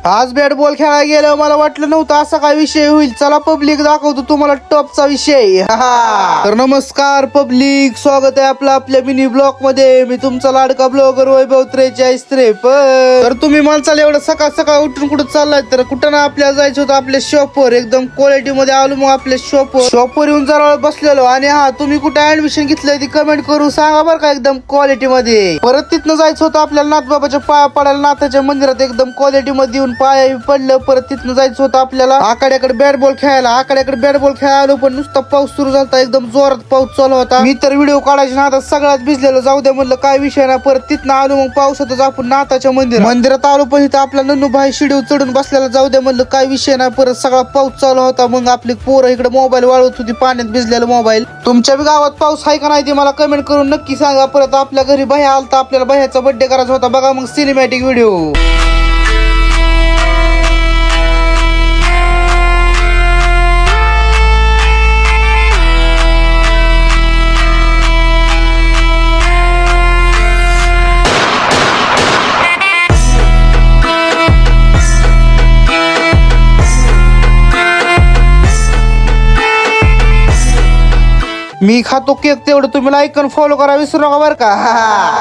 आज bat ball खेळायला गेलं मला वाटलं नव्हतं असा काय विषय होईल. चला पब्लिक दाखवतो तुम्हाला टॉपचा विषय. तर नमस्कार पब्लिक, स्वागत आहे आपलं आपल्या मिनी ब्लॉग मध्ये. मी तुमचा लाडका ब्लॉगर वैभव 4353. तर तुम्ही माणसाला एवढं सकाळ सकाळ उठून कुठं चाललाय तर कुठं ना आपल्याला जायचं होतं आपल्या शॉपवर. एकदम क्वालिटी मध्ये आलो मग आपल्या शॉपवर येऊन जरा बसलेलो. आणि हा तुम्ही कुठे ऍडमिशन घेतलंय ती कमेंट करून सांगा बरं का, एकदम क्वालिटी मध्ये. परत तिथनं जायचं होतं आपल्याला नाथबाबाच्या पाया पडायला, नाथाच्या मंदिरात एकदम क्वालिटी मध्ये येऊन पाया पडलं. परत तिथनं जायचं होतं आपल्याला आखाड्याकडे बॅट बॉल खेळायला. आखाड्याकडे बॅट बॉल खेळायला आलो पण नुसता पाऊस सुरू झाला, एकदम जोरात पाऊस चालू होता. मी तर व्हिडिओ काढायचे ना आता सगळ्यात भिजलेलो, जाऊ द्या म्हणलं काय विषय ना. परत तिथनं आलो मग पावसातच आपण नाथाच्या मंदिरात आलो पण इथं आपला नन्नू भाई शिडीव चढून बसलेला, जाऊ द्या म्हणलं काय विषय ना. परत सगळा पाऊस चालू होता. मग आपली पोरं इकडे मोबाईल वाळवत होती, पाण्यात भिजलेला मोबाईल. तुमच्या बी गावात पाऊस आहे का नाही ते मला कमेंट करून नक्की सांगा. परत आपल्या घरी भैया आलता, आपल्याला भैयाचा बर्थडे करायचा होता. बघा मग सिनेमॅटिक व्हिडिओ. मी खातो केक, तेवढं तुम्ही लाईक आणि फॉलो करा विसरू नका बरं का.